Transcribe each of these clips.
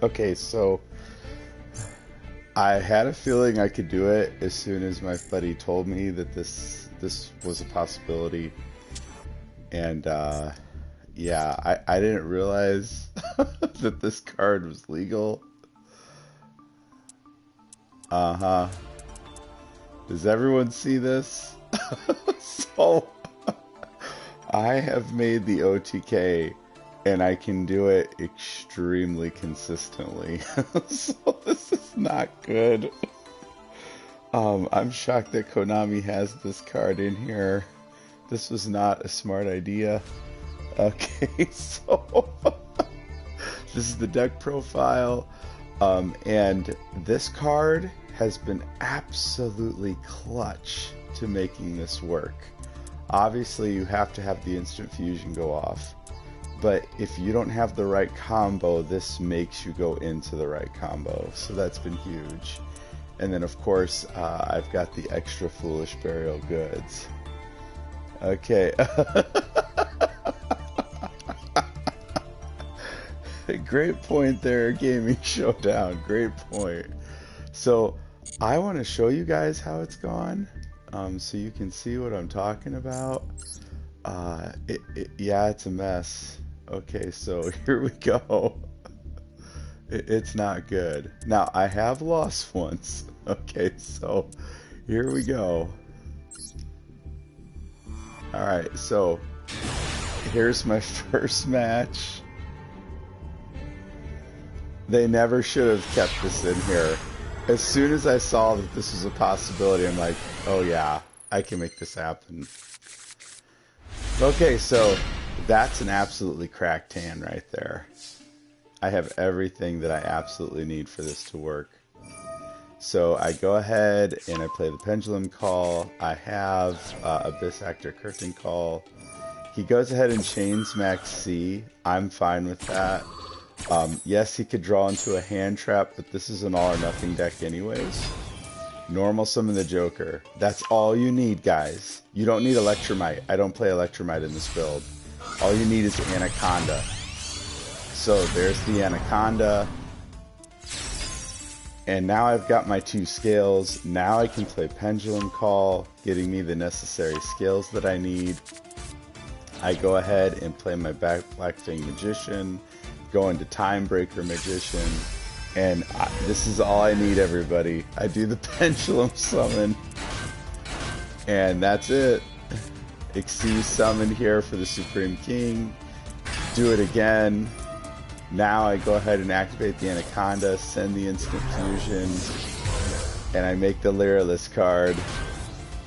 Okay, so I had a feeling I could do it as soon as my buddy told me that this was a possibility, and yeah, I didn't realize that this card was legal. Uh-huh. Does everyone see this? So I have made the OTK and I can do it extremely consistently. So this is not good. I'm shocked that Konami has this card in here. This was not a smart idea. Okay, so this is the deck profile. And this card has been absolutely clutch to making this work. Obviously, you have to have the instant fusion go off. But if you don't have the right combo, this makes you go into the right combo. So that's been huge. And then, of course, I've got the extra foolish burial goods. Okay. Great point there, Gaming Showdown. Great point. So I want to show you guys how it's gone, so you can see what I'm talking about. Yeah, it's a mess. Okay, so here we go. It's not good. Now, I have lost once. Okay, so here we go. Alright, so here's my first match. They never should have kept this in here. As soon as I saw that this was a possibility, I'm like, oh yeah, I can make this happen. Okay, so that's an absolutely cracked hand right there. I have everything that I absolutely need for this to work. So I go ahead and I play the Pendulum call. I have Abyss Actor Curtain call. He goes ahead and chains Max C. I'm fine with that. Yes, he could draw into a hand trap, but this is an all or nothing deck anyways. Normal summon the Joker. That's all you need, guys. You don't need Electromite. I don't play Electromite in this build. All you need is Anaconda. So there's the Anaconda. And now I've got my two scales. Now I can play Pendulum Call, getting me the necessary scales that I need. I go ahead and play my Blackfang Magician, go into Timebreaker Magician, and this is all I need, everybody. I do the Pendulum Summon, and that's it. Xyz Summon here for the Supreme King. Do it again. Now I go ahead and activate the Anaconda, send the Instant Fusion, and I make the Lyrillist card.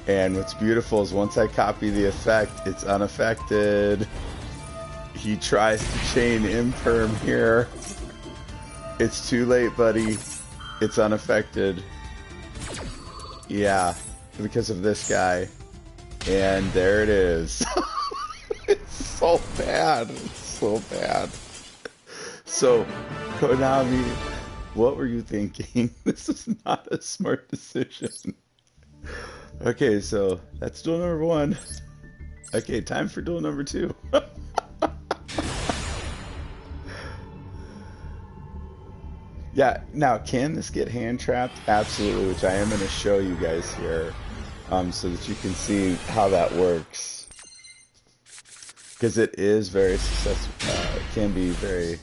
And what's beautiful is once I copy the effect, it's unaffected. He tries to chain Imperm here. It's too late, buddy. It's unaffected. Yeah, because of this guy. And there it is. It's so bad. It's so bad. So, Konami, what were you thinking? This is not a smart decision. Okay, so that's duel number 1. Okay, time for duel number 2. Yeah, now can this get hand trapped? Absolutely, which I am going to show you guys here, so that you can see how that works. Because it is very successful. It can be very.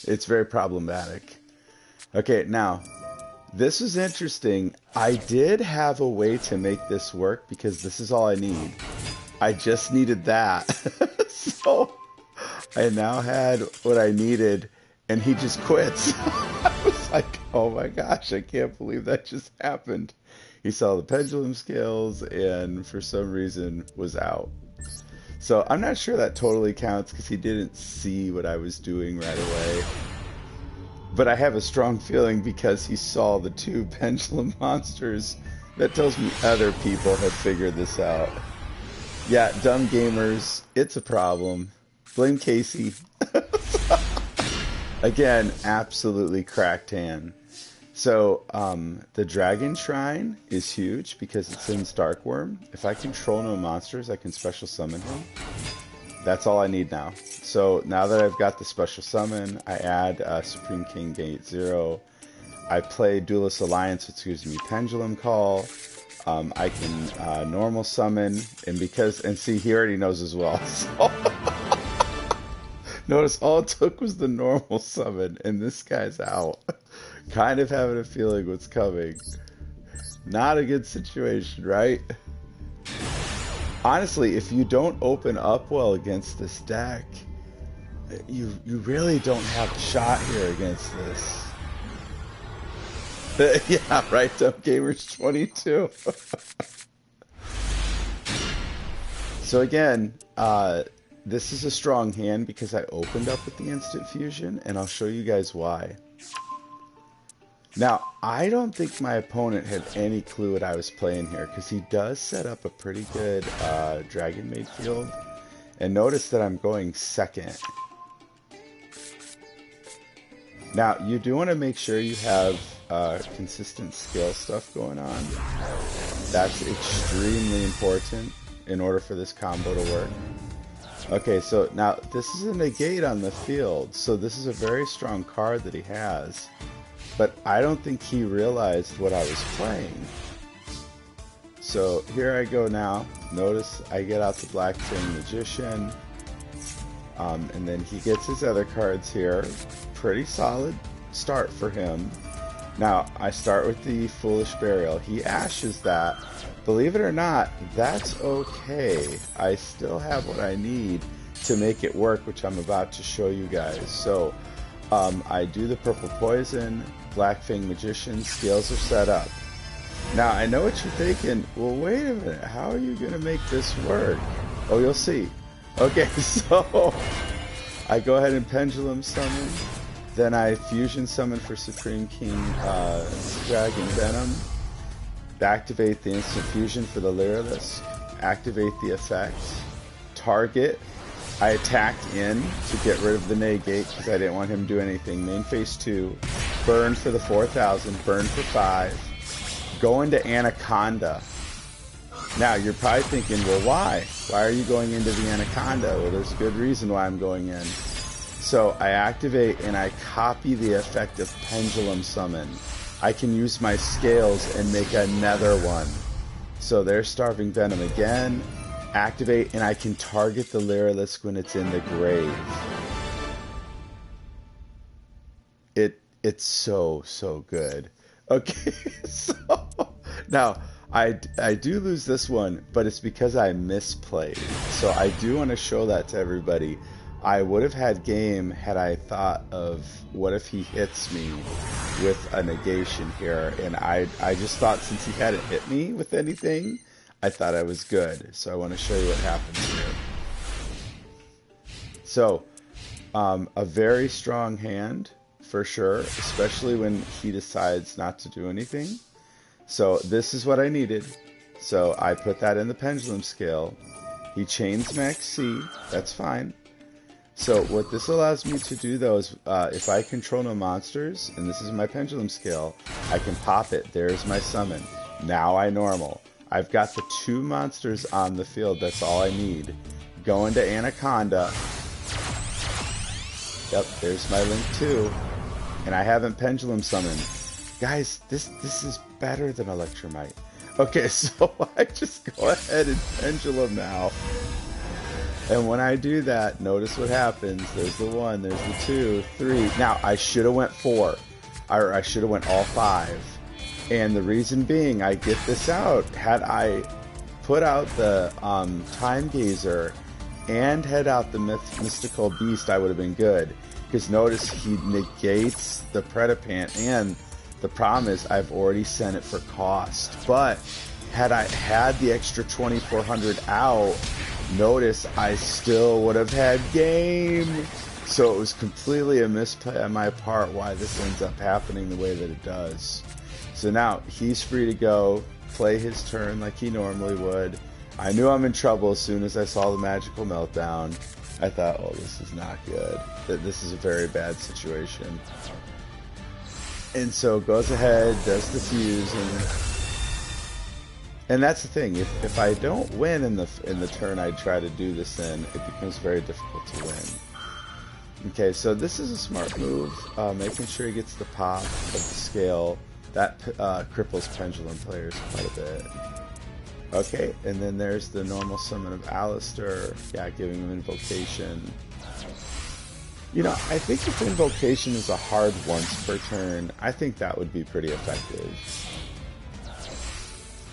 It's very problematic. Okay, now this is interesting. I did have a way to make this work because this is all I need. I just needed that. So I now had what I needed, and he just quits. I was like, oh my gosh, I can't believe that just happened. He saw the pendulum scales and for some reason was out. So I'm not sure that totally counts because he didn't see what I was doing right away. But I have a strong feeling because he saw the 2 pendulum monsters, that tells me other people have figured this out. Yeah, dumb gamers, it's a problem. Blame Casey. Again, absolutely cracked hand. So, the Dragon Shrine is huge because it sends Darkworm. If I control no monsters, I can special summon him. That's all I need now. So now that I've got the special summon, I add Supreme King Gate 0. I play Duelist Alliance, which gives me Pendulum Call. I can normal summon, and see, he already knows as well. So notice all it took was the normal summon, and this guy's out. Kind of having a feeling what's coming. Not a good situation, right? Honestly, if you don't open up well against this deck, you really don't have a shot here against this. Yeah, right, Dumb Gamers 22. So again, this is a strong hand because I opened up with the instant fusion, and I'll show you guys why. Now, I don't think my opponent had any clue what I was playing here, because he does set up a pretty good Dragon Maid field. And notice that I'm going second. Now, you do want to make sure you have consistent skill stuff going on. That's extremely important in order for this combo to work. Okay, so now this is a negate on the field, so this is a very strong card that he has. But I don't think he realized what I was playing. So here I go now. Notice I get out the Black Fang Magician. And then he gets his other cards here. Pretty solid start for him. Now, I start with the Foolish Burial. He ashes that. Believe it or not, that's okay. I still have what I need to make it work, which I'm about to show you guys. So, I do the Purple Poison, Black Fang Magician, scales are set up. Now, I know what you're thinking, well, wait a minute, how are you going to make this work? Oh, you'll see. Okay, so I go ahead and Pendulum Summon, then I Fusion Summon for Supreme King Dragon Venom, activate the Instant Fusion for the Lyrilisk, activate the effect, target. I attacked in to get rid of the negate because I didn't want him to do anything. Main phase 2, burn for the 4,000, burn for 5, go into Anaconda. Now you're probably thinking, well, why? Why are you going into the Anaconda? Well, there's a good reason why I'm going in. So I activate and I copy the effect of Pendulum Summon. I can use my scales and make another one. So there's Starving Venom again. Activate, and I can target the Lyrilisk when it's in the grave. It's so good. Okay, so now I do lose this one, but it's because I misplayed. So I do want to show that to everybody. I would have had game had I thought of what if he hits me with a negation here, and I just thought since he hadn't hit me with anything, I thought I was good. So I want to show you what happens here. So a very strong hand for sure, especially when he decides not to do anything. So this is what I needed. So I put that in the Pendulum Scale. He chains Max C, that's fine. So what this allows me to do though is if I control no monsters, and this is my Pendulum Scale, I can pop it. There's my summon. Now I normal. I've got the 2 monsters on the field, that's all I need. Go into Anaconda. Yep, there's my Link 2. And I haven't Pendulum Summoned. Guys, this is better than Electromite. Okay, so I just go ahead and Pendulum now. And when I do that, notice what happens. There's the 1, there's the 2, 3. Now, I should have went 4. Or I should have went all 5. And the reason being, I get this out. Had I put out the Time Gazer and head out the Mystical Beast, I would have been good. Because notice he negates the Predapant, and the problem is I've already sent it for cost. But had I had the extra 2,400 out, notice I still would have had game. So it was completely a misplay on my part why this ends up happening the way that it does. So now he's free to go, play his turn like he normally would. I knew I'm in trouble as soon as I saw the Magical Meltdown. I thought, oh, this is not good. That this is a very bad situation. And so goes ahead, does the fuse, And that's the thing. If I don't win in the turn I try to do this in, it becomes very difficult to win. Okay, so this is a smart move, making sure he gets the pop of the scale. That cripples Pendulum players quite a bit. Okay, and then there's the normal summon of Alistair. Yeah, giving him Invocation. You know, I think if Invocation is a hard once per turn, I think that would be pretty effective.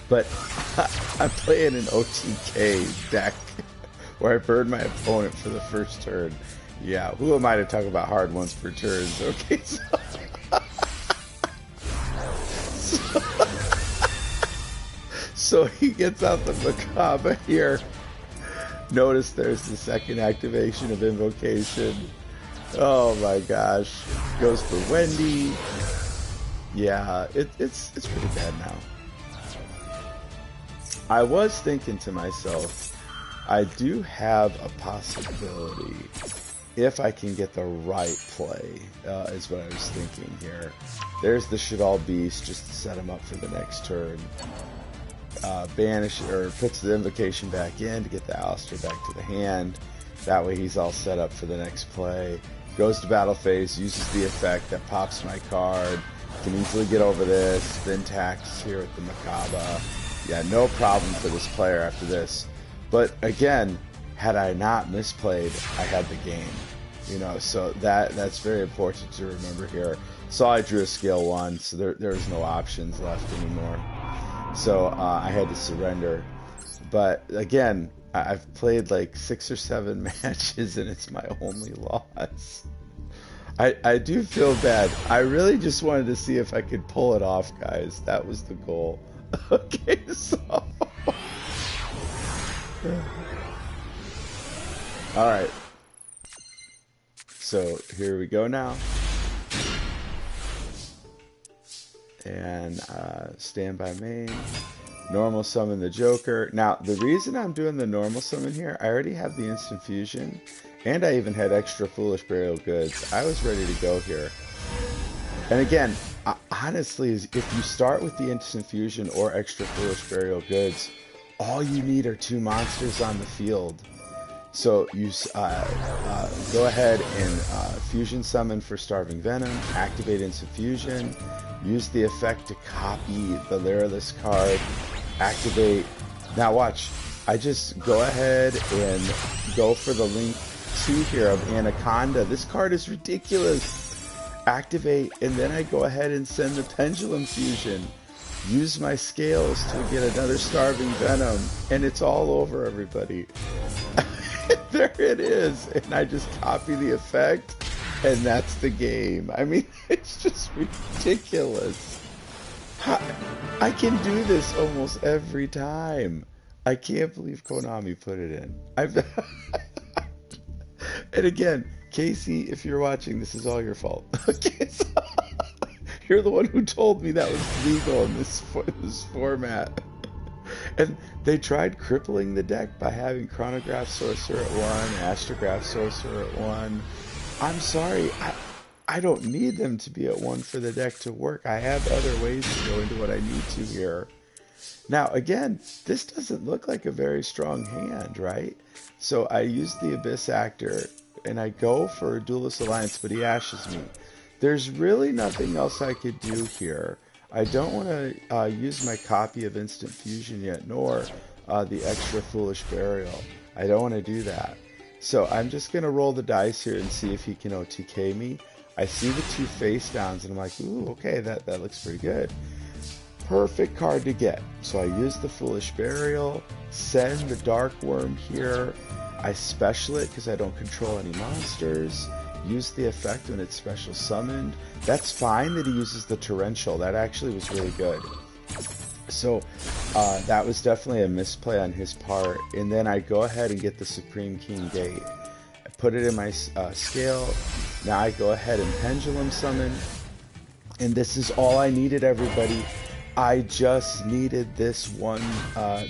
But I'm playing an OTK deck where I burn my opponent for the first turn. Yeah, who am I to talk about hard once per turns? Okay, so he gets out the Macabre here. Notice there's the second activation of Invocation. Oh my gosh. Goes for Wendy. Yeah, it's pretty bad now. I was thinking to myself, I do have a possibility if I can get the right play, is what I was thinking here. There's the Shadal Beast just to set him up for the next turn. Banish or puts the Invocation back in to get the Alistair back to the hand. That way he's all set up for the next play. Goes to battle phase, uses the effect that pops my card. Can easily get over this. Then tax here with the Macabre. Yeah, no problem for this player after this. But again, had I not misplayed, I had the game. You know, so that's very important to remember here. So I drew a scale 1, so there's no options left anymore. So I had to surrender. But again, I've played like 6 or 7 matches and it's my only loss. I do feel bad. I really just wanted to see if I could pull it off, guys. That was the goal. Okay, so... Alright. So, here we go now. And, standby main. Normal summon the Joker. Now, the reason I'm doing the normal summon here, I already have the instant fusion. And I even had extra Foolish Burial Goods. I was ready to go here. And again, honestly, if you start with the instant fusion or extra Foolish Burial Goods, all you need are 2 monsters on the field. So you go ahead and fusion summon for Starving Venom, activate instant fusion, use the effect to copy the Lyrillist card, activate. Now watch, I just go ahead and go for the Link 2 here of Anaconda. This card is ridiculous. Activate, and then I go ahead and send the Pendulum Fusion. Use my scales to get another Starving Venom, and it's all over, everybody. There it is, and I just copy the effect, and that's the game. I mean, it's just ridiculous. I can do this almost every time. I can't believe Konami put it in. And again, Casey, if you're watching, this is all your fault. Okay, so you're the one who told me that was legal in this format. And they tried crippling the deck by having Chronograph Sorcerer at 1, Astrograph Sorcerer at 1. I'm sorry, I don't need them to be at 1 for the deck to work. I have other ways to go into what I need to here. Now, again, this doesn't look like a very strong hand, right? So I use the Abyss Actor, and I go for a Duelist Alliance, but he ashes me. There's really nothing else I could do here. I don't want to use my copy of Instant Fusion yet, nor the extra Foolish Burial. I don't want to do that. So I'm just going to roll the dice here and see if he can OTK me. I see the 2 face downs, and I'm like, ooh, okay, that looks pretty good. Perfect card to get. So I use the Foolish Burial, send the Dark Worm here. I special it because I don't control any monsters. Use the effect when it's special summoned. That's fine that he uses the Torrential. That actually was really good. So that was definitely a misplay on his part. And then I go ahead and get the Supreme King Gate. I put it in my scale. Now I go ahead and Pendulum summon. And this is all I needed, everybody. I just needed this one,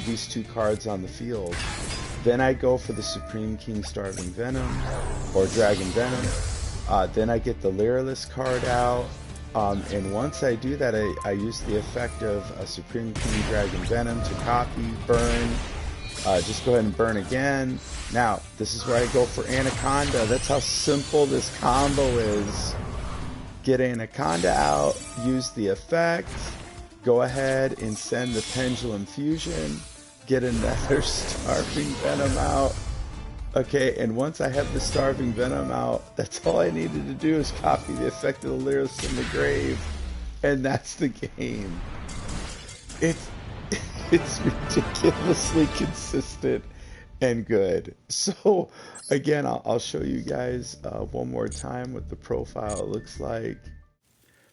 these 2 cards on the field. Then I go for the Supreme King Starving Venom, or Dragon Venom. Then I get the Lyrillist card out. And once I do that, I use the effect of a Supreme King Dragon Venom to copy, burn, just go ahead and burn again. Now, this is where I go for Anaconda. That's how simple this combo is. Get Anaconda out, use the effect, go ahead and send the Pendulum Fusion, get another Starving Venom out. Okay, and once I have the Starving Venom out, that's all I needed to do is copy the effect of the Lyris from the grave. And that's the game. It's it's ridiculously consistent and good. So again, I'll show you guys one more time what the profile looks like.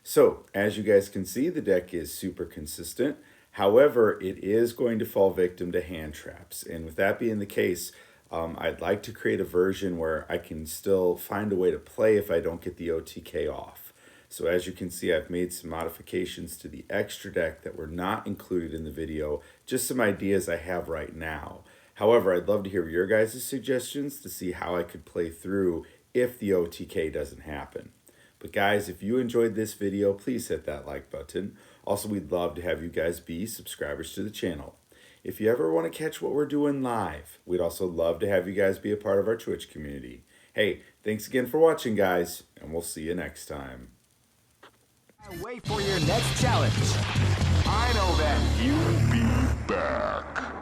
So as you guys can see, the deck is super consistent. However, it is going to fall victim to hand traps. And with that being the case, I'd like to create a version where I can still find a way to play if I don't get the OTK off. So as you can see, I've made some modifications to the extra deck that were not included in the video, just some ideas I have right now. However, I'd love to hear your guys' suggestions to see how I could play through if the OTK doesn't happen. But guys, if you enjoyed this video, please hit that like button. Also, we'd love to have you guys be subscribers to the channel. If you ever want to catch what we're doing live, we'd also love to have you guys be a part of our Twitch community. Hey, thanks again for watching, guys, and we'll see you next time. Wait for your next challenge. I know that you'll be back.